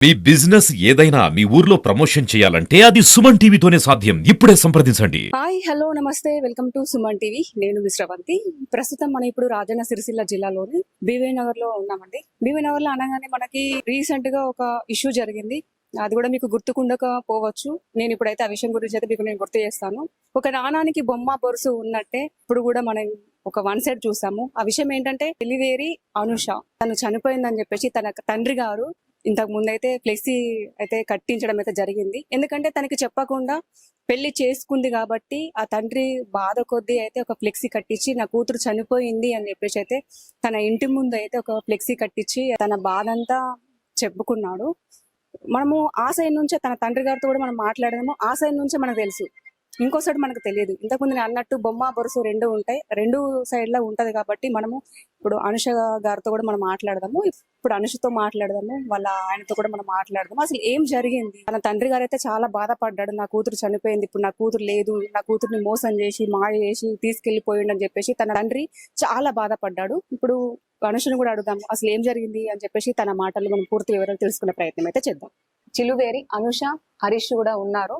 మీ business ఏదైనా మీ ఊర్లో promotion చేయాలంటే అది సుమన్ టీవీతోనే సాధ్యం. ఇప్పుడే సంప్రదించండి. హాయ్ హలో నమస్తే వెల్కమ్ టు సుమన్ టీవీ. నేను మిశ్రవంతి. ప్రస్తుతం మనం ఇప్పుడు రాజన్న సిరిసిల్ల జిల్లాలోని బీవీ నగర్ లో ఉన్నామండి. బీవీ నగర్ లో అనగానే మనకి రీసెంట్ గా ఒక ఇష్యూ జరిగింది. అది కూడా మీకు గుర్తుకుండకపోవచ్చు. నేను ఇప్పుడైతే ఆ విషయం గురించి అయితే మీకు నేను గుర్తు చేస్తాను. ఒక నాణానికి బొమ్మ బొరుసు ఉన్నట్టే ఇప్పుడు కూడా మనం ఒక వన్ సైడ్ చూసాము. ఆ విషయం ఏంటంటే డెలివేరీ అనుష తను చనిపోయిందని చెప్పేసి తన తండ్రి గారు ఇంతకు ముందు అయితే ఫ్లెక్సీ అయితే కట్టించడం అయితే జరిగింది. ఎందుకంటే తనకి చెప్పకుండా పెళ్లి చేసుకుంది కాబట్టి ఆ తండ్రి బాధ కొద్దీ అయితే ఒక ఫ్లెక్సీ కట్టించి నా కూతురు చనిపోయింది అని చెప్పేసి అయితే తన ఇంటి ముందు అయితే ఒక ఫ్లెక్సీ కట్టించి తన బాధ అంతా చెప్పుకున్నాడు. మనము ఆ సైడ్ నుంచే తన తండ్రి గారితో కూడా మనం మాట్లాడదాము. ఆ సైడ్ నుంచే మనకు తెలుసు, ఇంకో సైడ్ మనకు తెలియదు. ఇంతకుముందు నేను అన్నట్టు బొమ్మ బొరుసు రెండు ఉంటాయి, రెండు సైడ్ లో ఉంటది కాబట్టి మనము ఇప్పుడు అనుష గారితో కూడా మనం మాట్లాడదాము. ఇప్పుడు అనుషతో మాట్లాడదాము, వాళ్ళ ఆయనతో కూడా మనం మాట్లాడదాము. అసలు ఏం జరిగింది? తన తండ్రి గారు అయితే చాలా బాధపడ్డాడు. నా కూతురు చనిపోయింది, ఇప్పుడు నా కూతురు లేదు, నా కూతుర్ని మోసం చేసి మాయ చేసి తీసుకెళ్లిపోయిండు అని చెప్పేసి తన తండ్రి చాలా బాధపడ్డాడు. ఇప్పుడు అనుషను కూడా అడుగుదాం అసలు ఏం జరిగింది అని చెప్పేసి తన మాటలు మనం పూర్తి వివరాలు తెలుసుకునే ప్రయత్నం అయితే చేద్దాం. చిలువేరి అనుష, హరీష్ కూడా ఉన్నారు.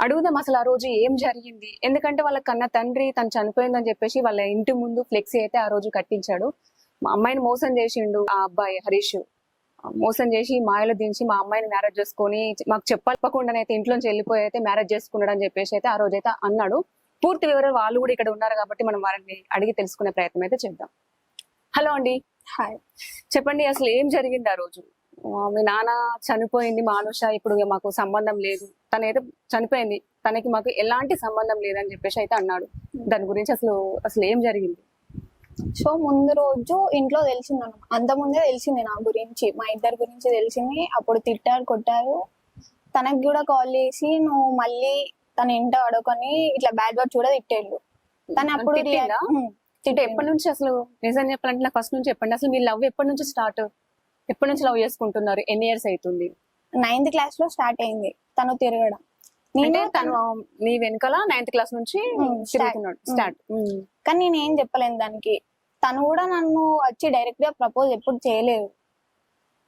అడుగుదాం అసలు ఆ రోజు ఏం జరిగింది. ఎందుకంటే వాళ్ళ కన్న తండ్రి తను చనిపోయిందని చెప్పేసి వాళ్ళ ఇంటి ముందు ఫ్లెక్సీ అయితే ఆ రోజు కట్టించాడు. మా అమ్మాయిని మోసం చేసిండు ఆ అబ్బాయి హరీష్. మోసం చేసి మాయలో దించి మా అమ్మాయిని మ్యారేజ్ చేసుకొని మాకు చెప్పకుండానైతే ఇంట్లోంచి వెళ్ళిపోయి అయితే మ్యారేజ్ చేసుకున్నాడు అని చెప్పేసి అయితే ఆ రోజు అయితే అన్నాడు. పూర్తి వివరాలు వాళ్ళు కూడా ఇక్కడ ఉన్నారు కాబట్టి మనం వారిని అడిగి తెలుసుకునే ప్రయత్నం అయితే చేద్దాం. హలో అండి. హాయ్. చెప్పండి అసలు ఏం జరిగింది ఆ రోజు? మీ నాన్న చనిపోయింది మా అనుష, ఇప్పుడు మాకు సంబంధం లేదు, తనైతే చనిపోయింది, తనకి మాకు ఎలాంటి సంబంధం లేదని చెప్పేసి అయితే అన్నాడు. దాని గురించి అసలు ఏం జరిగింది? సో ముందు రోజు ఇంట్లో తెలిసింది, అంత ముందే తెలిసింది నా గురించి, మా ఇద్దరి గురించి తెలిసింది. అప్పుడు తిట్టారు, కొట్టారు. తనకి కూడా కాల్ చేసి నువ్వు మళ్ళీ తన ఇంట అడుకొని ఇట్లా బ్యాడ్ వర్డ్ కూడా తిట్టేళ్ళు. తను అప్పుడు ఎప్పటి నుంచి అసలు నిజం చెప్పాలంటే నాకు ఫస్ట్ నుంచి చెప్పండి. అసలు మీ లవ్ ఎప్పటి నుంచి స్టార్ట్? ఎప్పటి నుంచి లవ్ చేసుకుంటున్నారు? ఎన్ని ఇయర్స్ అవుతుంది? 9th క్లాస్ లో స్టార్ట్ అయింది తను తిరగడం. తను నీ వెనకాల 9th క్లాస్ నుంచి తిరుగుతున్నాడు స్టార్ట్. కానీ నేను ఏం చెప్పలేను దానికి. తను కూడా నన్ను వచ్చి డైరెక్ట్ గా ప్రపోజ్ ఎప్పుడు చేయలేదు.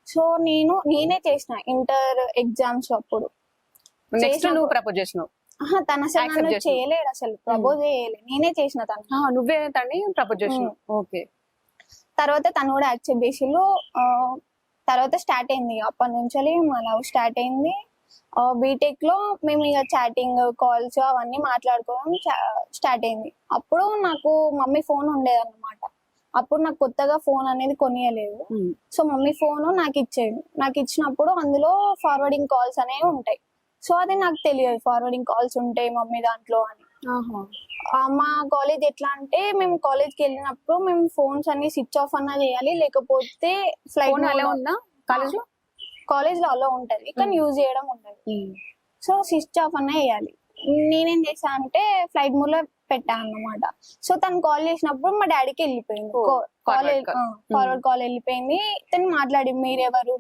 సో నేనే చేసిన ఇంటర్ ఎగ్జామ్స్ అప్పుడు. నువ్వు ప్రపోజ్ చేసినావు? తన అసలు చేయలేడు, అసలు ప్రపోజ్ చేయలేదు, నేనే చేసిన. తను నువ్వే తన్ని ప్రపోజ్ చేసినావు. ఓకే. తర్వాత తను కూడా యాక్సెప్ట్ చేసిళ్ళు. తర్వాత స్టార్ట్ అయింది, అప్పటి నుంచి మా లవ్ స్టార్ట్ అయింది. బీటెక్ లో మేము ఇక చాటింగ్, కాల్స్ అవన్నీ మాట్లాడుకోవడం స్టార్ట్ అయింది. అప్పుడు నాకు మమ్మీ ఫోన్ ఉండేది అన్నమాట. అప్పుడు నాకు కొత్తగా ఫోన్ అనేది కొనియలేదు. సో మమ్మీ ఫోన్ నాకు ఇచ్చేది. నాకు ఇచ్చినప్పుడు అందులో ఫార్వర్డింగ్ కాల్స్ అనేవి ఉంటాయి. సో అది నాకు తెలియదు ఫార్వర్డింగ్ కాల్స్ ఉంటాయి మమ్మీ దాంట్లో అని. మా కాలేజ్ ఎట్లా అంటే మేము కాలేజ్కి వెళ్ళినప్పుడు మేము ఫోన్స్ అన్ని స్విచ్ ఆఫ్ అన్నా చేయాలి, లేకపోతే ఫ్లైట్ కాలేజ్ లో అలా ఉంటది కానీ యూజ్ చేయడం ఉండదు. సో స్విచ్ ఆఫ్ అన్నా చేయాలి. నేనేం చేసా అంటే ఫ్లైట్ మోడ్ లో పెట్టా అన్నమాట. సో తను కాల్ చేసినప్పుడు మా డాడీకి వెళ్ళిపోయింది ఫార్వర్డ్ కాల్ వెళ్ళిపోయింది. తను మాట్లాడి మీరెవరు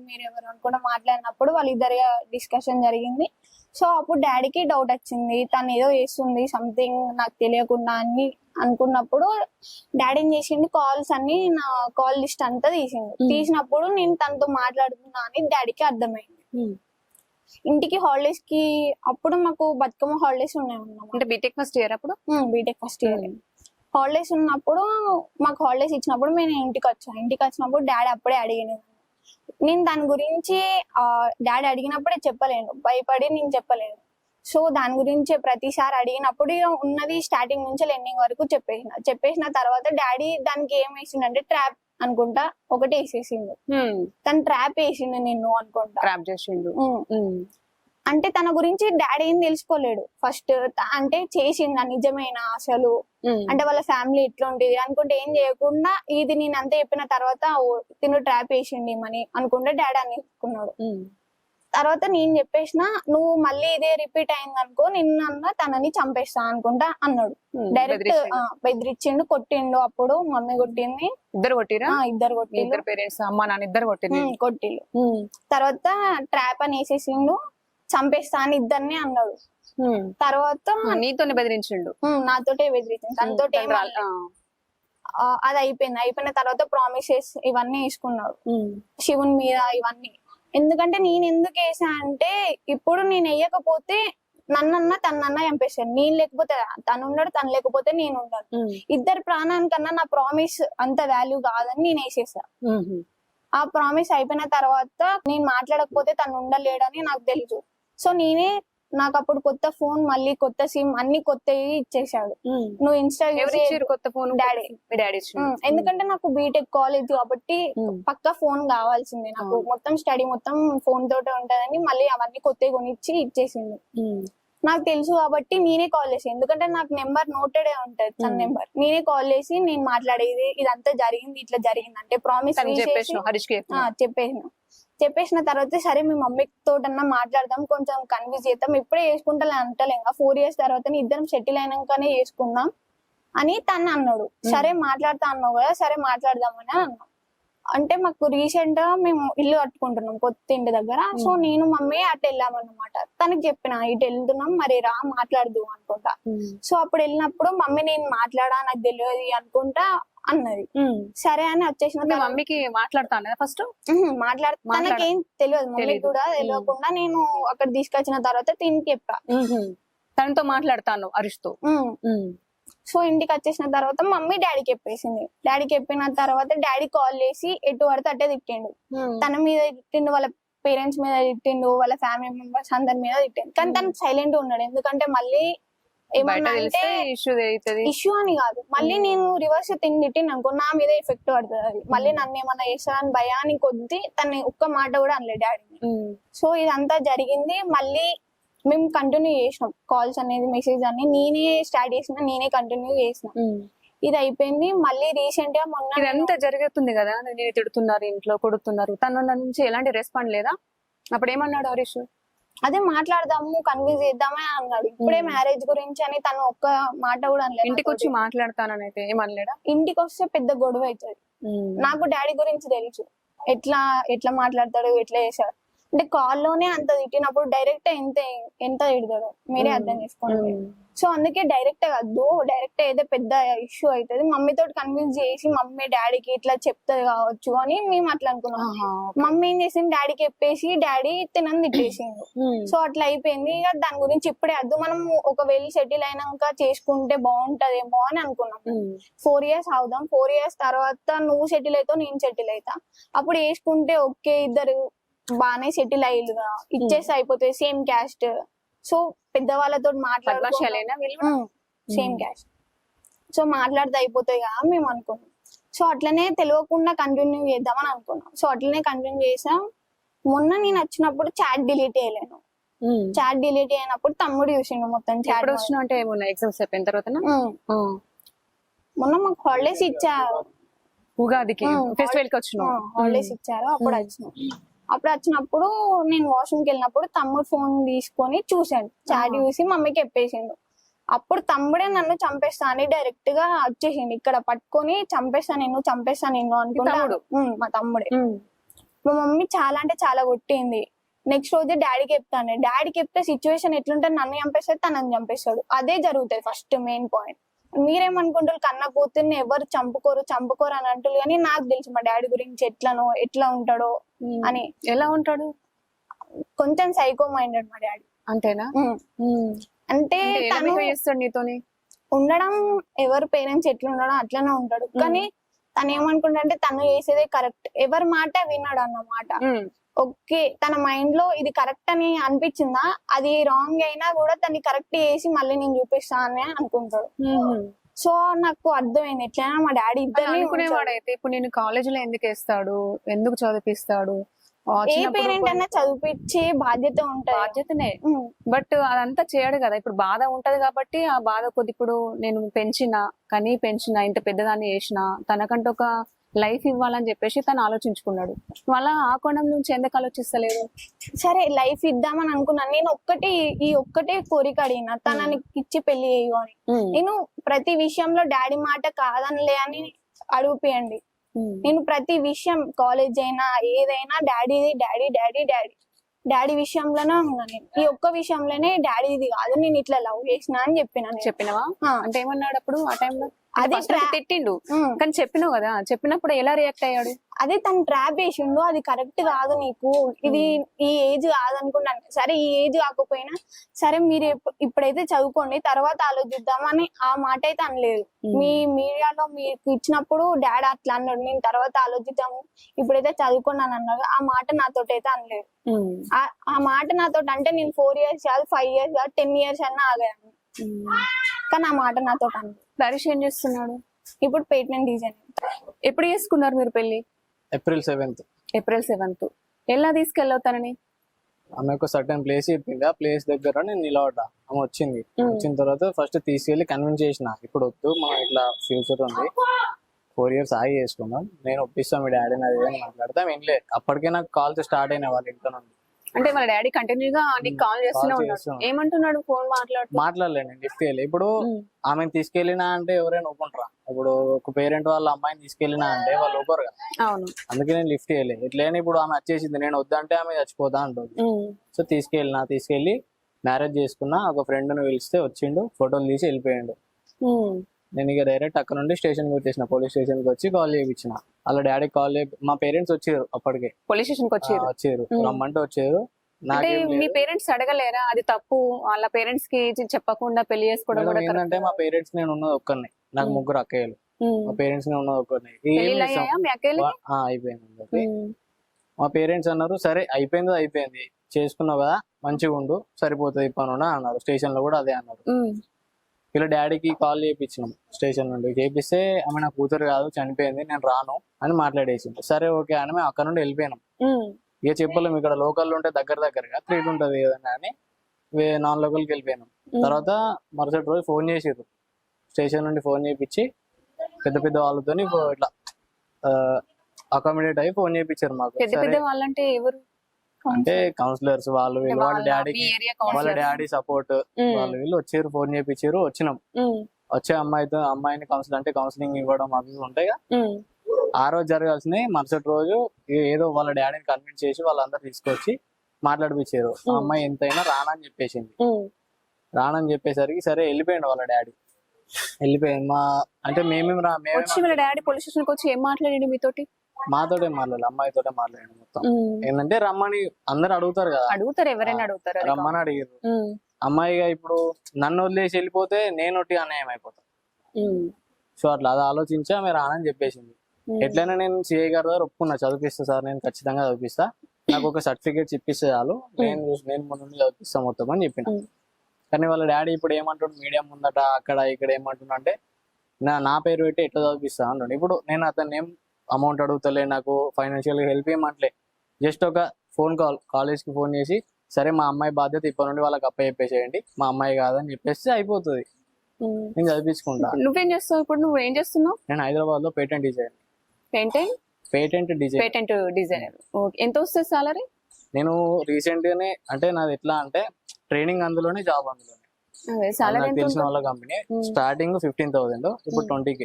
అనుకుంటా మాట్లాడినప్పుడు వాళ్ళిద్దరి డిస్కషన్ జరిగింది. సో అప్పుడు డాడీకి డౌట్ వచ్చింది, తను ఏదో చేస్తుంది సంథింగ్ నాకు తెలియకుండా అని అనుకున్నప్పుడు డాడీ ఏం చేసిండు, కాల్స్ అన్ని నా కాల్ లిస్ట్ అంతా తీసినప్పుడు నేను తనతో మాట్లాడుతున్నా అని డాడీకి అర్థమైంది. ఇంటికి హాలిడేస్ కి అప్పుడు మాకు బతుకమ్మ హాలిడేస్ ఉన్నాయి అంటే బీటెక్ ఫస్ట్ ఇయర్. అప్పుడు బీటెక్ ఫస్ట్ ఇయర్ హాలిడేస్ ఉన్నప్పుడు మాకు హాలిడేస్ ఇచ్చినప్పుడు నేను ఇంటికి వచ్చినప్పుడు డాడీ అప్పుడే అడిగినది. నేను దాని గురించి డాడీ అడిగినప్పుడే చెప్పలేను, భయపడి నేను చెప్పలేను. సో దాని గురించి ప్రతిసారి అడిగినప్పుడు ఉన్నది స్టార్టింగ్ నుంచి ఎండింగ్ వరకు చెప్పేసిన తర్వాత డాడీ దానికి ఏం వేసిండంటే ట్రాప్ అనుకుంటా ఒకటి వేసేసిండు. తను ట్రాప్ వేసిండు నిన్ను అనుకుంటా, ట్రాప్ చేసిండు. అంటే తన గురించి డాడీ ఏం తెలుసుకోలేడు ఫస్ట్. అంటే చేసిందా నిజమేనా అసలు, అంటే వాళ్ళ ఫ్యామిలీ ఎట్లా ఉండేది అనుకుంటే ఏం చేయకుండా ఇది నేను అంతా చెప్పిన తర్వాత తిను ట్రాప్ వేసిండి అని అనుకుంటే డాడీ అనుకున్నాడు. తర్వాత నేను చెప్పేసిన నువ్వు మళ్ళీ ఇదే రిపీట్ అయింది అనుకో నిన్న తనని చంపేస్తా అనుకుంటా అన్నాడు. డైరెక్ట్ బెదిరించిండు, కొట్టిండు. అప్పుడు మమ్మీ కొట్టింది. ఇద్దరు కొట్టిరా? ఇద్దరు కొట్టిండు. పేరెంట్స్ అమ్మ నాన్న ఇద్దరు కొట్టిండు. తర్వాత ట్రాప్ అని వేసేసిండు, చంపేస్తా అని ఇద్దరిని అన్నాడు. తర్వాత నీతోనే బెదిరించిండు? నాతోటే బెదిరించిండు, తనతో అది అయిపోయిన తర్వాత ప్రామిసెస్ ఇవన్నీ వేసుకున్నాడు శివుని మీద. ఇవన్నీ ఎందుకంటే నేను ఎందుకు వేసా అంటే ఇప్పుడు నేను వేయకపోతే నన్నన్నా తనన్నా చంపేస్తాను. నేను లేకపోతే తను ఉండడు, తను లేకపోతే నేను ఉండను. ఇద్దరు ప్రాణానికన్నా నా ప్రామిస్ అంత వాల్యూ కాదని నేను వేసేసా. ఆ ప్రామిస్ అయిపోయిన తర్వాత నేను మాట్లాడకపోతే తను ఉండలేడని నాకు తెలుసు. సో నేనే నాకు అప్పుడు కొత్త ఫోన్, మళ్ళీ కొత్త సిమ్, అన్ని కొత్తవి ఇచ్చేసాడు. నువ్వు ఇన్స్టా కొత్త ఫోన్? డాడీ. ఎందుకంటే నాకు బీటెక్ కాలేజ్ కాబట్టి పక్కా ఫోన్ కావాల్సిందే నాకు. మొత్తం స్టడీ మొత్తం ఫోన్ తోటే ఉంటదని మళ్ళీ అవన్నీ కొత్తవి కొనిచ్చి ఇచ్చేసింది. నాకు తెలుసు కాబట్టి నేనే కాల్ చేసి, ఎందుకంటే నాకు నెంబర్ నోటెడే ఉంటది తన నెంబర్. నేనే కాల్ చేసి నేను మాట్లాడేది ఇదంతా జరిగింది, ఇట్లా జరిగింది అంటే ప్రామిస్ చెప్పేసిన తర్వాత సరే మీ మమ్మీ తోటన్నా మాట్లాడదాం, కొంచెం కన్విన్స్ చేద్దాం, ఇప్పుడే చేసుకుంటా అంటలేం, 4 years తర్వాత ఇద్దరం సెటిల్ అయినాకనే చేసుకుందాం అని తను అన్నాడు. సరే మాట్లాడతా అన్నావు కదా, సరే మాట్లాడదామని అన్నాం. అంటే మాకు రీసెంట్ గా మేము ఇల్లు కట్టుకుంటున్నాం కొత్త ఇంటి దగ్గర. సో నేను మమ్మీ అటు వెళ్ళామన్నమాట. తనకి చెప్పిన ఇటు వెళ్తున్నాం, మరి రా మాట్లాడదు అనుకుంటా. సో అప్పుడు వెళ్ళినప్పుడు మమ్మీ నేను మాట్లాడా, నాకు తెలియదు అనుకుంటా అన్నది. సరే అని వచ్చేసిన మమ్మీకి మాట్లాడతాను ఫస్ట్ తనకేం తెలియదు, మమ్మీ కూడా తెలియకుండా నేను అక్కడ తీసుకొచ్చిన తర్వాత తిని చెప్పా తనతో మాట్లాడతాను అరుస్తూ. సో ఇంటికి వచ్చేసిన తర్వాత మమ్మీ డాడీకి చెప్పేసింది. డాడీకి చెప్పిన తర్వాత డాడీ కాల్ చేసి ఎటు పడితే అట్టే తిట్టిండు. తన మీద తిట్టిండు, వాళ్ళ పేరెంట్స్ మీద తిట్టిండు, వాళ్ళ ఫ్యామిలీ మెంబర్స్ అందరి మీద తిట్టిండు. కానీ తను సైలెంట్ ఉన్నాడు. ఎందుకంటే మళ్ళీ ఏమన్నా అంటే ఇష్యూ అని కాదు, మళ్ళీ నేను రివర్స్ తిట్టిండు అనుకో నా మీద ఎఫెక్ట్ పడుతుంది. అది మళ్ళీ నన్ను ఏమన్నా చేస్తారని భయానికి కొద్ది తను ఒక్క మాట కూడా అనలేదు డాడీని. సో ఇదంతా జరిగింది. మళ్ళీ మేము కంటిన్యూ చేసినాం కాల్స్ అనేది, మెసేజ్ అన్ని నేనే స్టార్ట్ చేసిన, నేనే కంటిన్యూ చేసిన. ఇది అయిపోయింది. మళ్ళీ రీసెంట్ గా మొన్న ఇదంతా జరుగుతుంది కదా, నేను తిడుతున్నారు, ఇంట్లో కొడుతున్నారు, తన నుంచి ఎలాంటి రెస్పాండ్ లేదా? అప్పుడు ఏమన్నాడు హరీష్? అదే మాట్లాడదాము, కన్విన్స్ చేద్దామని అన్నాడు. ఇప్పుడే మ్యారేజ్ గురించి అని తను ఒక్క మాట కూడా అనలేదు. ఇంటికి వచ్చి మాట్లాడతానని అయితే ఏమనలేడా? ఇంటికి వస్తే పెద్ద గొడవ అవుతుంది. నాకు డాడీ గురించి తెలుసు, ఎట్లా మాట్లాడతాడు, ఎట్లా చేశాడు అంటే కాల్లోనే అంత తిట్టినప్పుడు డైరెక్ట్ ఎంత తిడతాడు మీరే అర్థం చేసుకోండి. సో అందుకే డైరెక్ట్ వద్దు, డైరెక్ట్ ఏదో పెద్ద ఇష్యూ అవుతుంది, మమ్మీతో కన్విన్స్ చేసి మమ్మీ డాడీకి ఇట్లా చెప్తుంది కావచ్చు అని మేము అట్లా అనుకున్నాం. మమ్మీ ఏం చేసింది, డాడీకి చెప్పేసి డాడీ తినని తిట్టేసిండు. సో అట్లా అయిపోయింది. ఇక దాని గురించి ఇప్పుడే వద్దు, మనం ఒకవేళ సెటిల్ అయినాక చేసుకుంటే బాగుంటదేమో అని అనుకున్నాం. 4 years అవుదాం, 4 years తర్వాత నువ్వు సెటిల్ అవుతావు, నేను సెటిల్ అవుతా, అప్పుడు వేసుకుంటే ఓకే, ఇద్దరు బానే సెటిల్ అయ్యిలుగా ఇచ్చేసి అయిపోతుంది, సేమ్ క్యాస్ట్. సో పెద్దవాళ్ళతో సేమ్ క్యాస్ట్, సో మాట్లాడితే అయిపోతాయి కదా మేము అనుకున్నాం. సో అట్లనే తెలియకుండా కంటిన్యూ చేద్దామని అనుకున్నాం. సో అట్లనే కంటిన్యూ చేసాం. మొన్న నేను వచ్చినప్పుడు చాట్ డిలీట్ చేయలేను. చాట్ డిలీట్ అయినప్పుడు తమ్ముడు చూసిండు మొత్తం చాట్. అంటే ఎగ్జామ్స్ అయిపోయిన తర్వాత మొన్న మాకు హాలిడేస్ ఇచ్చారు, ఉగాదికి ఫెస్టివల్ కి వచ్చిన హాలిడేస్ ఇచ్చారు. అప్పుడు వచ్చినప్పుడు నేను వాష్రూమ్కి వెళ్ళినప్పుడు తమ్ముడు ఫోన్ తీసుకొని చూసాడు, చాట్ చూసి మమ్మీకి చెప్పేసిండు. అప్పుడు తమ్ముడే నన్ను చంపేస్తా అని డైరెక్ట్ గా వచ్చేసిండు, ఇక్కడ పట్టుకొని చంపేస్తా నిన్ను అనుకున్నాడు మా తమ్ముడే. మా మమ్మీ చాలా అంటే చాలా కొట్టింది. నెక్స్ట్ రోజు డాడీకి చెప్తాను, డాడీకి చెప్తే సిచ్యువేషన్ ఎట్లుంటే నన్ను చంపేస్తాడు, తనని చంపేస్తాడు, అదే జరుగుతుంది ఫస్ట్ మెయిన్ పాయింట్. మీరేమనుకుంటారు, కన్న కూతుర్ని ఎవరు చంపుకోరు అని అంటారు, కానీ నాకు తెలుసు మా డాడీ గురించి ఎట్లా ఉంటాడో అని. ఎలా ఉంటాడు? కొంచెం సైకో మైండెడ్ మా డాడీ. అంతేనా? అంటే తను నీతోని ఉండడం, ఎవరు పేరెంట్స్ ఎట్లా ఉండడం అట్లనే ఉంటాడు, కానీ తను ఏమనుకుంటా అంటే తను చేసేదే కరెక్ట్, ఎవరి మాట విన్నాడు అన్నమాట. ఓకే, తన మైండ్ లో ఇది కరెక్ట్ అని అనిపించిందా, అది రాంగ్ అయినా కూడా తను కరెక్ట్ చేసి మళ్ళీ నేను చూపిస్తా అని అనుకుంటాడు. సో నాకు అర్థమైంది ఎట్లయినా మా డాడీ ఇద్దరు అనుకునేవాడైతే ఇప్పుడు నేను కాలేజీలో ఎందుకు వేస్తాడు, ఎందుకు చదివిస్తాడు, ఏ పేరెంట్ అయినా చదివించే బాధ్యత ఉంటది, బాధ్యతనే. బట్ అదంతా చేయడు కదా, ఇప్పుడు బాధ ఉంటది కాబట్టి ఆ బాధ కొద్ది ఇప్పుడు నేను పెంచిన ఇంత పెద్దదాన్ని చేసిన, తనకంటే ఒక లైఫ్ ఇవ్వాలని చెప్పేసి తను ఆలోచించుకున్నాడు. మళ్ళా ఆ కోణం నుంచి ఎందుకు ఆలోచిస్తలేదు? సరే లైఫ్ ఇద్దామని అనుకున్నాను నేను, ఒక్కటే కోరిక అడిగిన, తనని ఇచ్చి పెళ్లి చేయు అని. నేను ప్రతి విషయంలో డాడీ మాట కాదనిలే అని అడుగుపియండి. నేను ప్రతి విషయం కాలేజ్ అయినా ఏదైనా డాడీ విషయంలోనే ఉన్నా. నేను ఈ ఒక్క విషయంలోనే డాడీ ఇది కాదు, నేను ఇట్లా లవ్ చేసిన అని చెప్పినవా? అంటే ఏమన్నాడు అప్పుడు? అది First నుంచి తిట్టిండు కానీ చెప్పినావు కదా, చెప్పినప్పుడు ఎలా రియాక్ట్ అయ్యాడు? అదే తను ట్రాప్ చేసిండు, అది కరెక్ట్ కాదు నీకు, ఇది ఈ ఏజ్ కాదనుకుంటాను. సరే ఈ ఏజ్ కాకపోయినా సరే మీరు ఇప్పుడైతే చదువుకోండి తర్వాత ఆలోచిద్దామని ఆ మాట అయితే అనలేదు. మీ మీడియాలో మీకు ఇచ్చినప్పుడు డాడీ అట్లా అన్నాడు, నేను తర్వాత ఆలోచిద్దాము ఇప్పుడైతే చదువుకున్నాను అన్నాడు. ఆ మాట నాతోటి అయితే అనలేదు. ఆ మాట నాతోటి అంటే నేను 4 years కాదు 5 years కాదు 10 years అన్నా ఆగాను, కానీ ఆ మాట నాతో అనలేదు. హరీష్ ఏం చేస్తున్నాడు? ఇప్పుడు పేటెంట్ డిజైన్. ఎప్పుడు చేసుకున్నారు మీరు పెళ్లి? April 7th. April 7th. ఎలా తీసుకెళ్ళవుతానని? ఆమె ఒక సర్టన్ ప్లేస్ చెప్పింది, ఆ ప్లేస్ దగ్గర నేను నిలబడ్డా. ఆమె వచ్చింది, వచ్చిన తర్వాత ఫస్ట్ తీసుకెళ్లి కన్విన్స్ చేసిన, ఇప్పుడు వద్దు మనం ఇట్లా ఫ్యూచర్ ఉంది 4 years ఆగి చేసుకుందాం, నేను ఒప్పిస్తాను మీ డాడీని అది అని మాట్లాడతాం. ఏం లేదు అప్పటికే నాకు కాల్స్ స్టార్ట్ అయినా వాళ్ళ ఇంట్లో నుండి. అంటే వాళ్ళ డాడీ కంటిన్యూగా నీకు కాల్ చేస్తూనే ఉన్నాడు. ఏమంటున్నాడు? ఫోన్ మాట్లాడలేండి లిఫ్ట్ చేయలే. ఇప్పుడు ఆమెను తీసుకెళ్ళినా అంటే ఎవరైనా ఒప్పుకుంటారా? ఇప్పుడు ఒక పేరెంట్ వాళ్ళ అమ్మాయిని తీసుకెళ్ళినా అంటే వాళ్ళు ఒప్పుకోరు కదా. అవును. అందుకే నేను లిఫ్ట్ చేయలేదు. ఇట్లనే ఇప్పుడు ఆమె వచ్చేసింది, నేను వద్దంటే ఆమె చచ్చిపోతా అంటుంది. సో తీసుకెళ్ళి మ్యారేజ్ చేసుకున్నా. ఒక ఫ్రెండ్ ని పిలిస్తే వచ్చిండు, ఫోటోలు తీసి వెళ్ళిపోయిండు. నేను ఇక డైరెక్ట్ అక్కడ నుండి స్టేషన్ వచ్చేసిన, పోలీస్ స్టేషన్ కి వచ్చి కాల్ చేయించిన. వాళ్ళ డాడీ కాల్ మా పేరెంట్స్ వచ్చారు, అప్పటికే పోలీస్ స్టేషన్ వచ్చారు, రమ్మంటే వచ్చారు. అంటే మీ పేరెంట్స్ అడగలేరా అది తప్పు వాళ్ళ పేరెంట్స్ కి చెప్పకుండా పెళ్లి చేసుకోవడం కూడా? ఏంటంటే మా పేరెంట్స్ నేను ఉన్నది ఒక్కరిని, నాకు 3 అక్కయ్యలు. మా పేరెంట్స్ నేను ఉన్నది ఒక్కరిని. అయిపోయింది. మా పేరెంట్స్ అన్నారు సరే అయిపోయింది చేసుకున్నావు కదా మంచిగా ఉండు సరిపోతుంది పనున్నా అన్నారు. స్టేషన్ లో కూడా అదే అన్నారు. ఇలా డాడీకి కాల్ చేయించినాం స్టేషన్ నుండి. చేపిస్తే ఆమె నా కూతురు కాదు చనిపోయింది నేను రాను అని మాట్లాడేసింది. సరే ఓకే అని మేము అక్కడ నుండి వెళ్ళిపోయినాం. ఇక చెప్పలేము, ఇక్కడ లోకల్ ఉంటే దగ్గరగా 3 ఉంటది కదండి అని నాన్ లోకల్కి వెళ్ళిపోయినాం. తర్వాత మరుసటి రోజు ఫోన్ చేసిర్రు, స్టేషన్ నుండి ఫోన్ చేయించి పెద్ద వాళ్ళతో ఇట్లా అకామిడేట్ అయ్యి ఫోన్ చేయించారు మాకు. పెద్ద వాళ్ళంటే ఎవరు? అంటే కౌన్సిలర్స్ వాళ్ళు వీళ్ళు, వాళ్ళ డాడీ సపోర్ట్ వాళ్ళు వీళ్ళు వచ్చారు, ఫోన్ చేయించారు. వచ్చినాం, వచ్చే అమ్మాయిని కౌన్సిలింగ్ ఇవ్వడం అవి ఉంటాయి. ఆ రోజు జరగాల్సింది మరుసటి రోజు ఏదో వాళ్ళ డాడీని కన్విన్స్ చేసి వాళ్ళందరూ తీసుకొచ్చి మాట్లాడిపించారు. ఆ అమ్మాయి ఎంతైనా రానని చెప్పేసింది. రానని చెప్పేసరికి సరే వెళ్ళిపోయింది వాళ్ళ డాడీ. వెళ్ళిపోయింది. అంటే వాళ్ళ డాడీ పోలీస్ స్టేషన్ కి వచ్చి ఏం మాట్లాడండి మీతోటి? మాతోటే మాట్లాడాలి, అమ్మాయితోటే మాట్లాడాడు మొత్తం. ఏంటంటే రమ్మని అందరు అడుగుతారు కదా, ఎవరైనా అడుగుతారు, రమ్మని అడిగారు. అమ్మాయిగా ఇప్పుడు నన్ను వదిలేసి వెళ్ళిపోతే నేను అన్యాయం అయిపోతా. సో అట్లా అది ఆలోచించి ఆమె రానని చెప్పేసింది. ఎట్లయినా నేను సిఐ గారి దగ్గర ఒప్పుకున్నా, చదివిస్తా సార్ నేను ఖచ్చితంగా చదివిస్తా, నాకు ఒక సర్టిఫికేట్స్ ఇప్పిస్తే చాలు, నేను ముందు చదివిస్తా మొత్తం అని చెప్పిన. కానీ వాళ్ళ డాడీ ఇప్పుడు ఏమంటాడు, మీడియం ఉందట అక్కడ ఇక్కడ ఏమంటున్నా అంటే నా పేరు పెట్టి ఎట్లా చదివిస్తా అంటాడు. ఇప్పుడు నేను అతన్ని ఏం అమౌంట్ అడుగుతలే, నాకు ఫైనాన్షియల్ హెల్ప్ ఏమంటలే, జస్ట్ ఒక ఫోన్ కాలేజ్ కి ఫోన్ చేసి సరే మా అమ్మాయి బాధ్యత ఇప్పటి నుండి వాళ్ళకి చెప్పేసేయండి, మా అమ్మాయి కాదని చెప్పేస్తే అయిపోతుంది, నేను చదివించుకుంటా. నువ్వేం చేస్తావు ఇప్పుడు? నువ్వు ఏం చేస్తున్నావు? నేను హైదరాబాద్ లో పేటెంట్ డిజైనర్. ఎంత వస్తుంది సాలరీ? నేను రీసెంట్ గానే అంటే నాది ఎట్లా అంటే ట్రైనింగ్ అందులోనే జాబ్ అందులోనే తెలిసిన వాళ్ళ కంపెనీ. స్టార్టింగ్ 15,000, ఇప్పుడు 20K.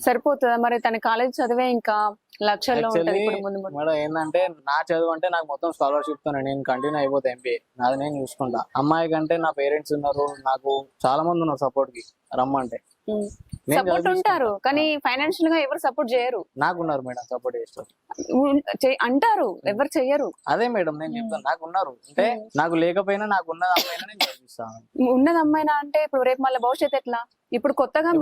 సరిపోతుందా మరి? తన కాలేజ్ చదివే ఇంకా లక్షల్లో ఉంటది ఇప్పుడు ముందు. మేడం ఏంటంటే నా చదువు అంటే నాకు మొత్తం స్కాలర్షిప్ తో నేను కంటిన్యూ అయిపోతా, ఎంబీఏ నాది నేను చూసుకుంటా. అమ్మాయి కంటే నా పేరెంట్స్ ఉన్నారు, నాకు చాలా మంది ఉన్నారు సపోర్ట్ కి, రమ్మంటే సపోర్ట్ ఉంటారు కానీ ఫైనాన్షియల్ గా ఎవరు సపోర్ట్ చేయరు. నాకున్నారు మేడం సపోర్ట్ చేస్తారు అంటారు, ఎవరు చెయ్యరు. అదే మేడం నేను చెప్తాను, నాకున్నారు. అంటే నాకు లేకపోయినా నాకు ఉన్నది అమ్మాయినా నేను చదివిస్తాను. ఉన్నది అమ్మాయినా అంటే ఇప్పుడు రేపు మళ్ళీ భవిష్యత్తు ఎట్లా? ఇప్పుడు కొత్తగా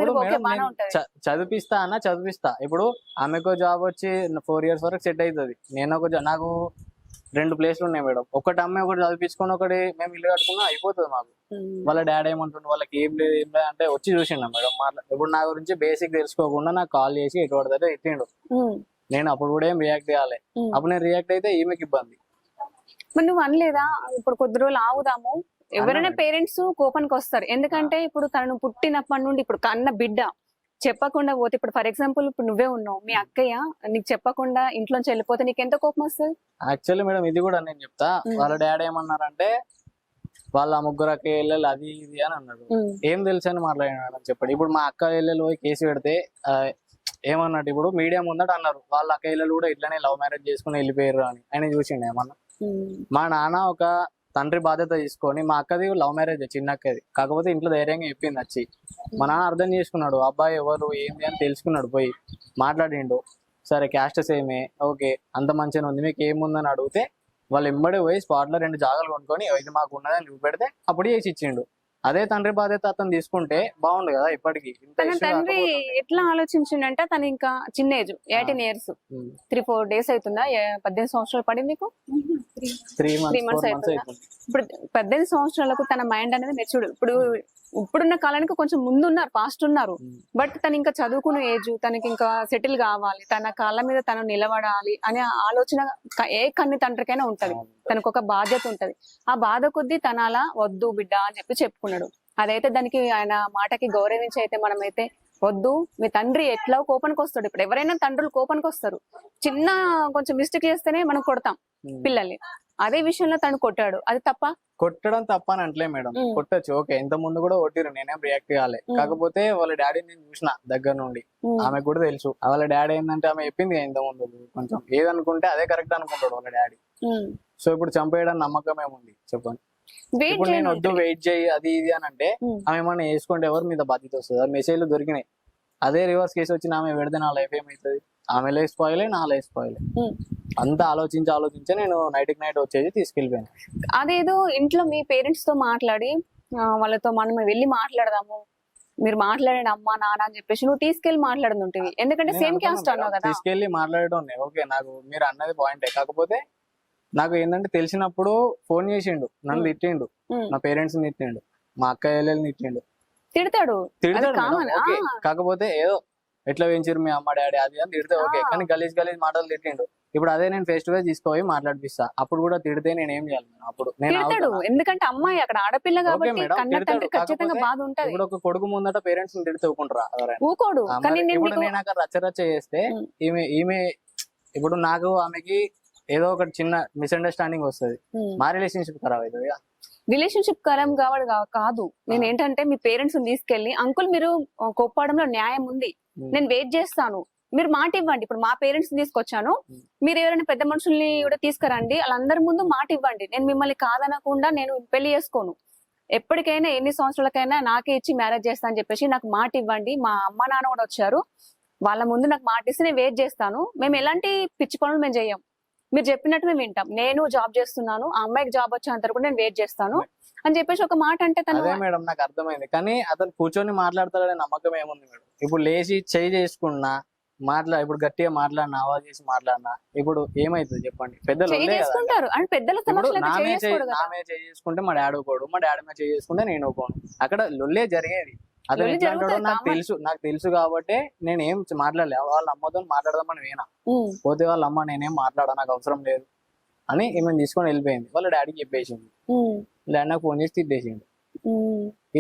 చదివిస్తా. ఇప్పుడు ఆమెకు జాబ్ వచ్చి 4 years వరకు సెట్ అవుతుంది. నాకు 2 ప్లేస్లు ఉన్నాయి మేడం, ఒకటి అమ్మాయి ఒకటి చదివించుకొని ఒకటి మేము ఇల్లు కట్టుకున్నా అయిపోతుంది మాకు. వాళ్ళ డాడీ ఏమంటుండే, వాళ్ళకి ఏం లేదు అంటే వచ్చి చూసిండ మేడం. ఇప్పుడు నా గురించి బేసిక్ తెలుసుకోకుండా నాకు కాల్ చేసి ఎటువంటి దగ్గర ఎత్తిండు. నేను అప్పుడు కూడా ఏం రియాక్ట్ చేయాలి, అప్పుడు నేను రియాక్ట్ అయితే ఈమెకి ఇబ్బంది. మరి నువ్వు అనలేదా ఇప్పుడు కొద్ది రోజులు ఆగుదాము? ఎవరైనా పేరెంట్స్ కోపానికి వస్తారు, ఎందుకంటే ఇప్పుడు తనను పుట్టినప్పటి నుండి ఇప్పుడు కన్న బిడ్డ చెప్పకుండా పోతే, ఇప్పుడు ఫర్ ఎగ్జాంపుల్ ఇప్పుడు నువ్వే ఉన్నావు, మీ అక్కయ్య నీకు చెప్పకుండా ఇంట్లోంచి వెళ్ళిపోతే నీకు ఎంత కోపం వస్తుంది? యాక్చువల్లీ మేడం ఇది కూడా నేను చెప్తా. వాళ్ళ డాడీ ఏమన్నారంటే వాళ్ళ 3 అక్కయ్యలు అది ఇది అని అన్నాడు. ఏం తెలుసు అని మాట్లాడినాడు చెప్పండి. ఇప్పుడు మా అక్క ఇళ్ళలో కేసు పెడితే ఏమన్నట్టు, ఇప్పుడు మీడియా ముందట అన్నారు వాళ్ళ అక్క ఇళ్ళలు కూడా ఇట్లానే లవ్ మ్యారేజ్ చేసుకుని వెళ్ళిపోయారు అని. ఆయన చూసిండు ఏమన్నా? మా నాన్న ఒక తండ్రి బాధ్యత తీసుకొని, మా అక్కది లవ్ మ్యారేజ్ చిన్న అక్కది, కాకపోతే ఇంట్లో ధైర్యంగా చెప్పింది వచ్చి. మా నాన్న అర్థం చేసుకున్నాడు, అబ్బాయి ఎవరు ఏంది అని తెలుసుకున్నాడు, పోయి మాట్లాడిండు. సరే క్యాస్ట్ సేమే, ఓకే అంత మంచిగా ఉంది, మీకు ఏముందని అడిగితే వాళ్ళు ఎంబడి పోయి స్పాట్ లో 2 జాగాలు కొనుక్కొని ఇది మాకు ఉన్నదని చూపెడితే అప్పుడు చేసి ఇచ్చిండు. అదే తండ్రి బాధ్యత అతను తీసుకుంటే బాగుండు కదా. ఇప్పటికి ఇంత తన issue తండ్రి కాకపోతుండే. ఎట్లా ఆలోచించిండంటే తను ఇంకా చిన్న ఏజ్ 18 ఇయర్స్, ఉమ్. 3-4 days అవుతుందా 18 సంవత్సరాలు పడింది మీకు? 3 months 3 months 4 months అవుతుందా? అవుతుంది. ఇప్పుడు 18 సంవత్సరాలకు తన మైండ్ అనేది మెచ్యూర్డ్. ఇప్పుడున్న కాలానికి కొంచెం ముందు ఉన్నారు, ఫాస్ట్ ఉన్నారు. బట్ తను ఇంకా చదువుకునే ఏజ్, తనకి ఇంకా సెటిల్ కావాలి, తన కాళ్ళ మీద తను నిలబడాలి అనే ఆలోచన ఏ కన్ని తండ్రికైనా ఉంటది. తనకు ఒక బాధ్యత ఉంటది. ఆ బాధ కొద్దీ తన అలా వద్దు బిడ్డ అని చెప్పి చెప్పుకున్నాడు. అదైతే దానికి ఆయన మాటకి గౌరవించి అయితే మనమైతే వద్దు, మీ తండ్రి ఎట్లా కోపానికి వస్తాడు. ఇప్పుడు ఎవరైనా తండ్రులు కోపానికి వస్తారు, చిన్న కొంచెం మిస్టేక్ చేస్తేనే మనం కొడతాం పిల్లల్ని. అదే విషయంలో తను కొట్టాడు, అది తప్ప? కొట్టడం తప్ప అని అంటలే మేడం, కొట్టచ్చు ఓకే. ఇంత ముందు కూడా కొట్టిరు, నేనేం రియాక్ట్ కాలే. కాకపోతే వాళ్ళ డాడీని నేను చూసిన దగ్గర నుండి, ఆమెకు కూడా తెలుసు. వాళ్ళ డాడీ ఏంటంటే ఆమె చెప్పింది ఇంత ముందు, కొంచెం ఏదనుకుంటే అదే కరెక్ట్ అనుకుంటాడు వాళ్ళ డాడీ. సో ఇప్పుడు చంపేయడం నమ్మకం ఏముంది చెప్పండి. ఇప్పుడు నేను వద్దు వెయిట్ చేయి అది ఇది అని అంటే ఆమె ఏమన్నా వేసుకుంటే ఎవరి మీద బాధ్యత వస్తుంది? ఆ మెసేజ్లు దొరికినాయి. అదే రివర్స్ కేసు వచ్చిన ఆమె పెడితే నా లైఫ్ ఏమవుతుంది? ఆమె లైఫ్ స్పాయిల్, నా లైఫ్ స్పాయిల్. అంతా ఆలోచించి నేను నైట్ వచ్చేది తీసుకెళ్ళిపోయాను. అదేదో ఇంట్లో మీ పేరెంట్స్ తో మాట్లాడి వాళ్ళతో మనం వెళ్ళి మాట్లాడదాము, మీరు మాట్లాడండి అమ్మా నాన్న అని చెప్పేసి నువ్వు తీసుకెళ్లి మాట్లాడుతుంటివి. ఎందుకంటే సేమ్ క్యాస్ట్ అన్నావు కదా. తీసుకెళ్లి మాట్లాడడం ఓకే, నాకు మీరు అన్నది పాయింటే. కాకపోతే నాకు ఏంటంటే తెలిసినప్పుడు ఫోన్ చేసిండు, నన్ను తిట్టిండు, నా పేరెంట్స్ ని తిట్టిండు, మా అక్క చెల్లెల్ని తిట్టిండు. తిడతాడు. Madam, okay. కాకపోతే ఏదో ఎట్లా పెంచారు మీ అమ్మ డాడీ అది అని తిడితే ఓకే, కానీ గలీజ్ మాటలు తిట్టిండు. ఇప్పుడు అదే నేను ఫేస్ టు ఫేస్ తీసుకుపోయి మాట్లాడిపిస్తా. అప్పుడు కూడా తిడితే నేను ఏం చేయాలి మేడం? అప్పుడు నేను తిడతాడు, ఎందుకంటే అమ్మాయి అక్కడ ఆడపిల్ల కాబట్టి మేడం, కన్న తండ్రి ఖచ్చితంగా బాధ ఉంటది. ఇప్పుడు ఒక కొడుకు ముందట పేరెంట్స్ ని తిడితే ఊకుంటారా ఎవరైనా? ఊకోడు. కానీ ఇప్పుడు నేను అక్కడ రచ్చరచ్చ చేస్తే ఈమె ఇప్పుడు నాకు ఆమెకి ఏదో ఒకటి చిన్న మిస్అండర్స్టాండింగ్ వస్తుంది, మా రిలేషన్షిప్ ఖరాబ్ అవుతుంది. రిలేషన్షిప్ కలం కాదు. నేను ఏంటంటే మీ పేరెంట్స్ తీసుకెళ్లి అంకుల్ మీరు కొప్పడంలో న్యాయం ఉంది, నేను వెయిట్ చేస్తాను, మీరు మాట ఇవ్వండి. ఇప్పుడు మా పేరెంట్స్ తీసుకొచ్చాను, మీరు ఎవరైనా పెద్ద మనుషుల్ని కూడా తీసుకురండి, వాళ్ళందరి ముందు మాట ఇవ్వండి. నేను మిమ్మల్ని కాదనకుండా నేను పెళ్లి చేసుకోను, ఎప్పటికైనా ఎన్ని సంవత్సరాలకైనా నాకే ఇచ్చి మ్యారేజ్ చేస్తా అని చెప్పేసి నాకు మాట ఇవ్వండి. మా అమ్మ నాన్న కూడా వచ్చారు, వాళ్ళ ముందు నాకు మాట ఇస్తే నేను వెయిట్ చేస్తాను. మేము ఎలాంటి పిచ్చి పనులు మేము చెయ్యం, మీరు చెప్పినట్టు మేము వింటాం. నేను జాబ్ చేస్తున్నాను, ఆ అమ్మాయికి జాబ్ వచ్చేంత వరకు నేను వెయిట్ చేస్తాను అని చెప్పేసి ఒక మాట అంటే తను. అదే మేడం నాకు అర్థమైంది, కానీ అతను కూర్చొని మాట్లాడతాడనే నమ్మకం ఏముంది మేడం? ఇప్పుడు లేచి చేయి చేసుకున్నా ఇప్పుడు గట్టిగా మాట్లాడినా, ఆవాజ్ చేసి మాట్లాడినా ఇప్పుడు ఏమైతుంది చెప్పండి? పెద్దలు చేసుకుంటారు అండ్ పెద్దల నామే చేసుకుంటే మా డాడీ పోడు, మా డాడీ మీద చేసుకుంటే నేను పోను. అక్కడ లొల్లే జరిగేది. అతను ఎట్లా అంటాడో నాకు తెలుసు కాబట్టి నేను ఏం మాట్లాడలే. వాళ్ళ అమ్మతో మాట్లాడదామని వేనా పోతే వాళ్ళ అమ్మ నేనేం మాట్లాడా, నాకు అవసరం లేదు అని ఏమైనా తీసుకొని వెళ్ళిపోయింది. వాళ్ళ డాడీకి చెప్పేసింది, డాడీ నాకు ఫోన్ చేసి తిట్టేసింది.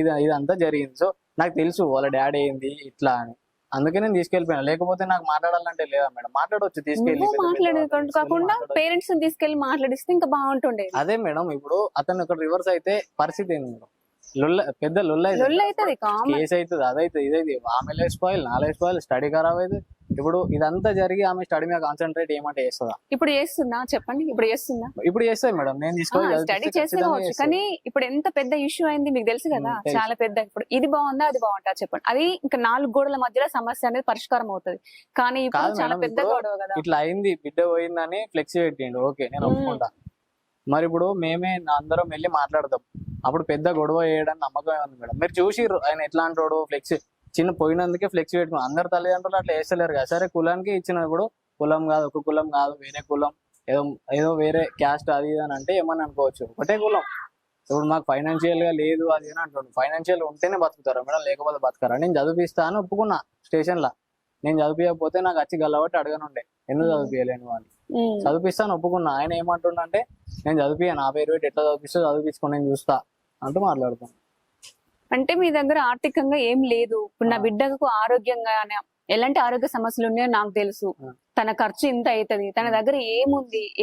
ఇదంతా జరిగింది. సో నాకు తెలుసు వాళ్ళ డాడీ ఏంది ఇట్లా అని, అందుకే నేను తీసుకెళ్ళిపోయాను. లేకపోతే నాకు మాట్లాడాలంటే లేదా మేడం? మాట్లాడవచ్చు, తీసుకెళ్ళి కాకుండా పేరెంట్స్ తీసుకెళ్లి మాట్లాడిస్తే ఇంకా బాగుంటుండే. అదే మేడం, ఇప్పుడు అతను ఒక రివర్స్ అయితే పరిస్థితి ఏంది మేడం? పెద్ద లొల్ల అవుతుంది, కేసు అవుతుంది, అదైతే ఇదైతే ఆమె లైఫ్ స్పాయిల్, నా లైఫ్ స్పాయిల్, స్టడీ ఖరాబ్ అయితే. ఇప్పుడు ఇదంతా జరిగి ఆమె స్టడీ మీద కాన్సన్ట్రేట్ ఏమంటే చేస్తుందా? ఇప్పుడు చేస్తుందా చెప్పండి? ఇప్పుడు చేస్తాయి మేడం, నేను తీసుకొని స్టడీ చేసుకోవచ్చు. కానీ ఇప్పుడు ఎంత పెద్ద ఇష్యూ అయింది మీకు తెలుసు కదా, చాలా పెద్ద. ఇప్పుడు ఇది బాగుందా అది బాగుంటా చెప్పండి, అది ఇంకా 4 గోడల మధ్యలో సమస్య అనేది పరిష్కారం అవుతుంది. కానీ ఇప్పుడు చాలా పెద్ద గొడవ కదా. ఇట్లా అయింది, బిడ్డ పోయిందని ఫ్లెక్సీ పెట్టిండు, ఓకే నేను ఒప్పుకుంటా. మరి ఇప్పుడు మేమే అందరం వెళ్ళి మాట్లాడదాం, అప్పుడు పెద్ద గొడవ చేయడానికి నమ్మకం ఏముంది మేడం? మీరు చూసిర్రు ఆయన ఎట్లా అంటాడు, ఫ్లెక్సీ చిన్న పోయినందుకే ఫ్లెక్సీ పెట్టుకుని. అందరు తల్లిదండ్రులు అట్లా వేస్తలేరు కదా. సరే కులానికి ఇచ్చినప్పుడు కులం కాదు, ఒక కులం కాదు, వేరే కులం, ఏదో వేరే క్యాస్ట్ అది ఇది అని అంటే ఏమని అనుకోవచ్చు, ఒకటే కులం. ఇప్పుడు మాకు ఫైనాన్షియల్ గా లేదు అది అని అంటాడు. ఫైనాన్షియల్ ఉంటేనే బతుకుతారా మేడం, లేకపోతే బతకరా? నేను చదివిస్తా అని ఒప్పుకున్నా స్టేషన్ లా. నేను చదివియకపోతే నాకు వచ్చి గల్లబట్టి అడగనుండే, ఎందుకు చదివియలేను అని. చదివిస్తాను ఒప్పుకున్నా. ఆయన ఏమంటుండంటే నేను చదివియా, నా పేరు పెట్టి ఎట్లా చదివిస్తా చదివించుకొని నేను చూస్తా అంటూ మాట్లాడుతాను. అంటే మీ దగ్గర ఆర్థికంగా ఏం లేదు, ఇప్పుడు నా బిడ్డకు ఆరోగ్యంగా ఎలాంటి ఆరోగ్య సమస్యలు ఉన్నాయో నాకు తెలుసు, తన ఖర్చు ఇంత అవుతుంది, తన దగ్గర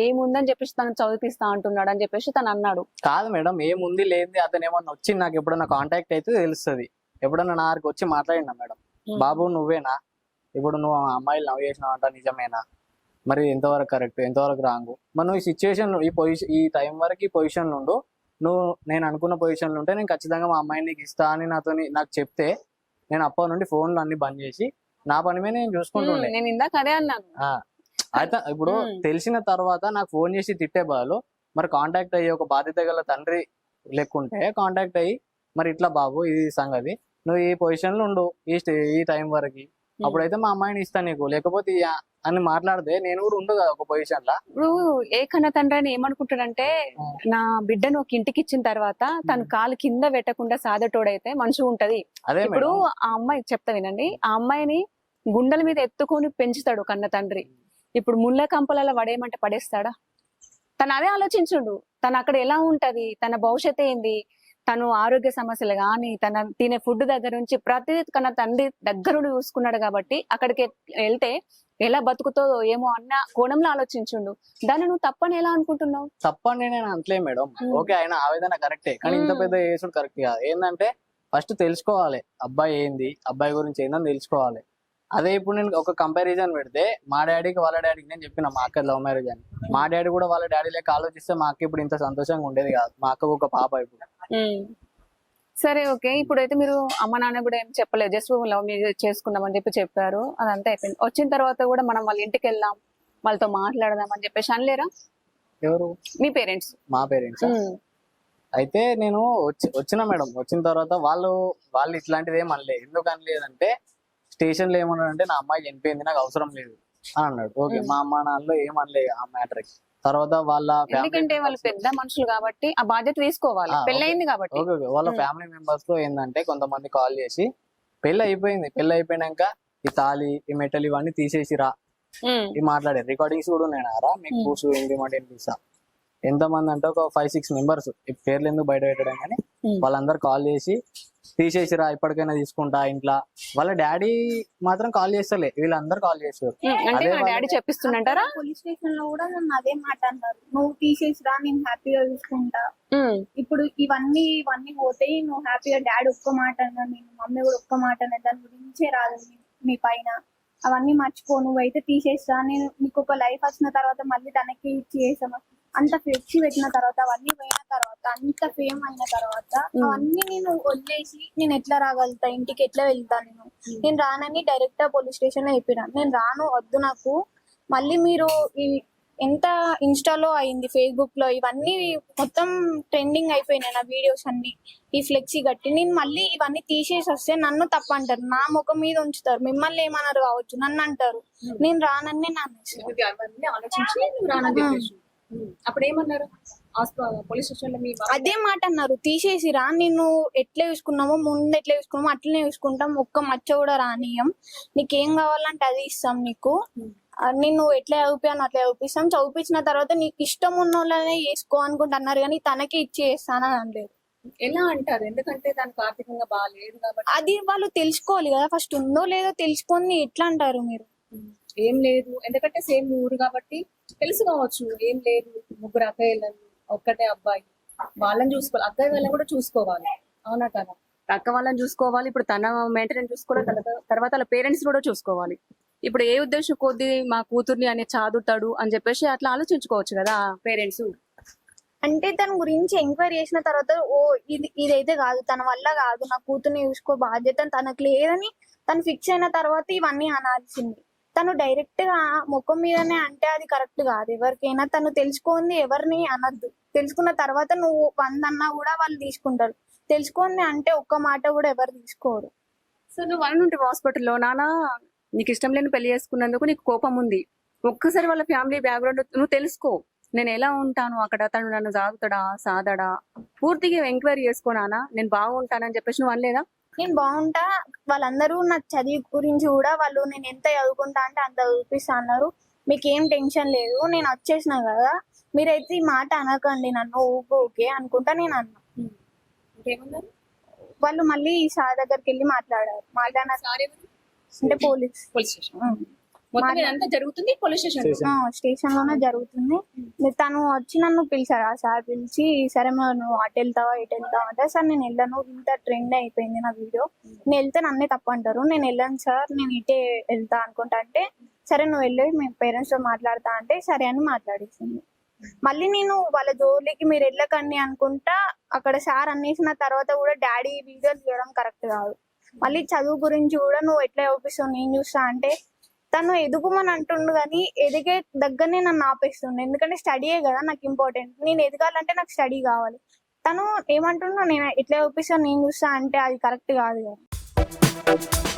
ఏముందని చెప్పేసి తను చదివిస్తా అంటున్నాడు అని చెప్పేసి తను అన్నాడు. కాదు మేడం, ఏముంది లేదు, అతను ఏమన్నా వచ్చి నాకు ఎప్పుడన్నా కాంటాక్ట్ అయితే తెలుస్తుంది. ఎప్పుడన్నా నాకు వచ్చి మాట్లాడినా మేడం, బాబు నువ్వేనా, ఇప్పుడు నువ్వు అమ్మాయిలు నవ్వు చేసినావు అంట, నిజమేనా, మరి ఎంతవరకు కరెక్ట్ ఎంతవరకు రాంగ్, మరి నువ్వు ఈ సిచ్యువేషన్ ఈ టైం వరకు ఈ పొజిషన్ నుండు, నువ్వు నేను అనుకున్న పొజిషన్లో ఉంటే నేను ఖచ్చితంగా మా అమ్మాయిని నీకు ఇస్తా అని నాకు చెప్తే నేను అప్పటి నుండి ఫోన్లు అన్ని బంద్ చేసి నా పని మీద నేను చూసుకుంటుండే. నేను ఇందాక అదే అన్నాను. అయితే ఇప్పుడు తెలిసిన తర్వాత నాకు ఫోన్ చేసి తిట్టే బదులు మరి కాంటాక్ట్ అయ్యి ఒక బాధ్యత గల తండ్రి లెక్కుంటే కాంటాక్ట్ అయ్యి మరి ఇట్లా బాబు ఇది సంగతి, నువ్వు ఈ పొజిషన్ లో ఉండు ఈ టైం వరకు, అప్పుడైతే మా అమ్మాయిని ఇస్తా నీకు, లేకపోతే అని మాట్లాడితే నేను కూడా ఉండు కదా ఒక పొజిషన్ లా. ఇప్పుడు ఏ కన్న తండ్రి అని ఏమనుకుంటాడంటే నా బిడ్డను ఒక ఇంటికి ఇచ్చిన తర్వాత తను కాలు కింద పెట్టకుండా సాదటోడైతే మంచిగా ఉంటది. అదే ఇప్పుడు ఆ అమ్మాయి చెప్తా వినండి, ఆ అమ్మాయిని గుండెల మీద ఎత్తుకొని పెంచుతాడు కన్న తండ్రి. ఇప్పుడు ముళ్ళ కంపలలో పడేయమంటే పడేస్తాడా? తను అదే ఆలోచించుండు, తను అక్కడ ఎలా ఉంటది, తన భవిష్యత్తు ఏంది, తను ఆరోగ్య సమస్యలు కానీ తన తినే ఫుడ్ దగ్గర నుంచి ప్రతిదీ కన్నా తండ్రి దగ్గరుండి చూసుకున్నాడు కాబట్టి అక్కడికి వెళ్తే ఎలా బతుకుతుందో ఏమో అన్న కోణంలో ఆలోచించుండు. దాన్ని నువ్వు తప్పని ఎలా అనుకుంటున్నావు? తప్పని నేను అంటలే మేడం, ఓకే ఆయన ఆవేదన కరెక్టే, కానీ ఇంత పెద్ద చేసుడు కరెక్ట్ కాదు. ఏంటంటే ఫస్ట్ తెలుసుకోవాలి అబ్బాయి ఏంది, అబ్బాయి గురించి ఏందని తెలుసుకోవాలి. అదే ఇప్పుడు నేను ఒక కంపారిజన్ పెడితే మా డాడీకి వాళ్ళ డాడీకి నేను చెప్పిన మా అక్క లవ్ మ్యారేజ్ అని, మా డాడీ కూడా వాళ్ళ డాడీ లెక్క ఆలోచిస్తే మా అక్క ఇప్పుడు ఇంత సంతోషంగా ఉండేది కాదు. మా అక్కకు ఒక పాప ఇప్పుడు. సరే ఓకే, ఇప్పుడైతే మీరు అమ్మ నాన్న కూడా ఏం చెప్పలేదు, జస్ట్ లవ్ మ్యారేజ్ చేసుకుందామని చెప్పి చెప్పారు, అదంతా అయిపోయింది. వచ్చిన తర్వాత కూడా మనం వాళ్ళ ఇంటికి వెళ్దాం, వాళ్ళతో మాట్లాడదాం అని చెప్పేసి అనలేరా ఎవరు? మీ పేరెంట్స్. మా పేరెంట్స్. అయితే నేను వచ్చిన మేడం, వచ్చిన తర్వాత వాళ్ళు ఇట్లాంటిది ఏం అనలే. ఎందుకు అనలేదంటే స్టేషన్ లో ఏమన్నాడంటే నా అమ్మాయి చనిపోయింది నాకు అవసరం లేదు అని అన్నాడు. ఓకే, మా అమ్మ నాన్నలో ఏమనలే ఆ మ్యాటర్ కి. తర్వాత వాళ్ళ ఎందుకంటే వాళ్ళు పెద్ద మనుషులు కాబట్టి ఆ బాధ్యత తీసుకోవాలి, పెళ్ళయింది కాబట్టి. ఓకే, వాళ్ళ ఫ్యామిలీ మెంబర్స్ లో ఏంటంటే కొంతమంది కాల్ చేసి పెళ్లి అయిపోయినాక ఈ తాళి ఈ మెటల్ ఇవన్నీ తీసేసి రా ఈ మాట్లాడారు. రికార్డింగ్స్ కూడా ఉన్నాయి రా, మీకు కూర్చు ఏంటి వినిపిస్తా. ఎంతమంది అంటే ఒక 5-6 మెంబర్స్, ఈ పేర్లు ఎందుకు బయట పెట్టడం కానీ వాళ్ళందరూ కాల్ చేసి తీసేసిరా ఇప్పటికైనా తీసుకుంటా ఇంట్లో. వాళ్ళ డాడీ మాత్రం కాల్ చేస్తలే, వీళ్ళందరూ కాల్ చేస్తారు. డాడీ చెప్పిస్తుంటారా? పోలీస్ స్టేషన్ లో కూడా నన్ను అదే మాట అన్నారు, నువ్వు తీసేసిరా నేను హ్యాపీగా చూసుకుంటా. ఇప్పుడు ఇవన్నీ పోతాయి, నువ్వు హ్యాపీగా డాడీ ఒక్క మాట అన్నా, నేను మమ్మీ కూడా ఒక్క మాట అన్నా, దాని గురించే రాదు మీ పైన, అవన్నీ మర్చిపో, నువ్వైతే తీసేసిరా. నేను నీకు ఒక లైఫ్ వచ్చిన తర్వాత మళ్ళీ తనకి ఇచ్చి చేసాను, అంత ఫ్లెక్సీ పెట్టిన తర్వాత అవన్నీ పోయిన తర్వాత అంత ఫేమ్ అయిన తర్వాత అవన్నీ నేను వదిలేసి నేను ఎట్లా రాగలుగుతా, ఇంటికి ఎట్లా వెళ్తా? నేను రానని డైరెక్ట్ పోలీస్ స్టేషన్ లో చెప్పినాను, నేను రాను, వద్దు నాకు. మళ్ళీ మీరు ఎంత ఇన్స్టాలో అయింది, ఫేస్బుక్ లో ఇవన్నీ మొత్తం ట్రెండింగ్ అయిపోయినాయి నా వీడియోస్ అన్ని, ఈ ఫ్లెక్సీ కట్టి. నేను మళ్ళీ ఇవన్నీ తీసేసి వస్తే నన్ను తప్పు అంటారు, నా ముఖం మీద ఉంచుతారు, మిమ్మల్ని ఏమన్నారు కావచ్చు, నన్ను అంటారు. నేను రానని అప్పుడు ఏమన్నారు పోలీస్ స్టేషన్ లో? అదే మాట అన్నారు, తీసేసిరా, నేను ఎట్లా చూసుకున్నామో ముందు ఎట్లా చూసుకున్నామో అట్లనే చూసుకుంటాం, ఒక్క మచ్చ కూడా రానియం, నీకేం కావాలంటే అది ఇస్తాం నీకు, నేను ఎట్లా చదివిపాను అట్లా చదివిస్తాం, చదివించిన తర్వాత నీకు ఇష్టం ఉన్న వాళ్ళనే చేసుకో అనుకుంటున్నారు, కానీ తనకి ఇచ్చి చేస్తానని అనలేదు. ఎలా అంటారు? ఎందుకంటే దానికి ఆర్థికంగా బాగాలేదు కాబట్టి. అది వాళ్ళు తెలుసుకోవాలి కదా, ఫస్ట్ ఉందో లేదో తెలుసుకొని ఎట్లా అంటారు మీరు? ఏం లేదు, ఎందుకంటే సేమ్ ఊరు కాబట్టి తెలుసు కావచ్చు. ఏం లేదు, 3 అక్కయ్యలు, ఒక్కటే అబ్బాయి, వాళ్ళని చూసుకోవాలి, అక్కయ్య వాళ్ళని కూడా చూసుకోవాలి, అవునా కదా? అక్క వాళ్ళని చూసుకోవాలి, ఇప్పుడు తన మెయింటెనెన్స్ చూసుకోవాలి, తర్వాత వాళ్ళ పేరెంట్స్ కూడా చూసుకోవాలి. ఇప్పుడు ఏ ఉద్దేశం కొద్ది మా కూతుర్ని అని చదువుతాడు అని చెప్పేసి అట్లా ఆలోచించుకోవచ్చు కదా పేరెంట్స్. అంటే తన గురించి ఎంక్వైరీ చేసిన తర్వాత ఓ ఇదైతే కాదు, తన వల్ల కాదు, నా కూతుర్ని చూసుకో బాధ్యత తనకు లేదని తను ఫిక్స్ అయిన తర్వాత ఇవన్నీ అనాల్సింది. తను డైరెక్ట్ గా ముఖం మీదనే అంటే అది కరెక్ట్ కాదు. ఎవరికైనా తను తెలుసుకుంది ఎవరిని అనద్దు, తెలుసుకున్న తర్వాత నువ్వు 100 అన్నా కూడా వాళ్ళు తీసుకుంటారు, తెలుసుకుంది అంటే ఒక్క మాట కూడా ఎవరు తీసుకోరు. సో నువ్వు వాళ్ళ హాస్పిటల్లో నాన్న నీకు ఇష్టం లేని పెళ్లి చేసుకున్నందుకు నీకు కోపం ఉంది, ఒక్కసారి వాళ్ళ ఫ్యామిలీ బ్యాక్గ్రౌండ్ నువ్వు తెలుసుకో, నేను ఎలా ఉంటాను అక్కడ, తను నన్ను సాగుతాడా సాదడా పూర్తిగా ఎంక్వైరీ చేసుకోనానా, నేను బాగుంటానని చెప్పేసి నువ్వు అనలేదా? నేను బాగుంటా, వాళ్ళందరూ నా చదివి గురించి కూడా వాళ్ళు నేను ఎంత చదువుకుంటా అంటే అంత చదివిపిస్తా అన్నారు, మీకు ఏం టెన్షన్ లేదు, నేను వచ్చేసిన కదా, మీరైతే ఈ మాట అనకండి నన్ను, ఓకే అనుకుంటా నేను అన్నా. వాళ్ళు మళ్ళీ సార్ దగ్గరికి వెళ్ళి మాట్లాడారు, అంటే పోలీస్ జరుగుతుంది పోలీస్ స్టేషన్ లోనే జరుగుతుంది. తను వచ్చి నన్ను పిలిచారు, ఆ సార్ పిలిచి సరే నువ్వు అటు వెళ్తావా ఇటు వెళ్తావా అంటే, సార్ నేను వెళ్ళను, ఇంత ట్రెండ్ అయిపోయింది నా వీడియో, నేను వెళ్తే నన్నే తప్పు అంటారు, నేను వెళ్ళను సార్ నేను ఇటే వెళ్తా అనుకుంటా అంటే, సరే నువ్వు వెళ్ళి మీ పేరెంట్స్ తో మాట్లాడతా అంటే సరే అని మాట్లాడేసింది. మళ్ళీ నేను వాళ్ళ జోలికి మీరు వెళ్ళకండి అనుకుంటా అక్కడ సార్ అనేసిన తర్వాత కూడా డాడీ వీడియోలు చేయడం కరెక్ట్ కాదు. మళ్ళీ చదువు గురించి కూడా నువ్వు ఎట్లా చూపిస్తావు నేను చూస్తా అంటే తను ఎదుగుమని అంటుండు కానీ ఎదిగే దగ్గరనే నన్ను ఆపేస్తుండే. ఎందుకంటే స్టడీయే కదా నాకు ఇంపార్టెంట్. నేను ఎదగాలంటే నాకు స్టడీ కావాలి. తను ఏమంటున్నా నేను ఎట్లా చూపిస్తాను నేను చూస్తా అంటే అది కరెక్ట్ కాదు కదా.